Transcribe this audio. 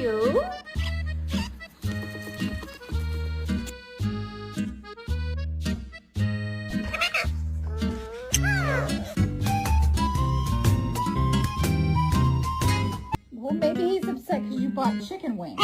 you. Well, maybe he's upset because you bought chicken wings.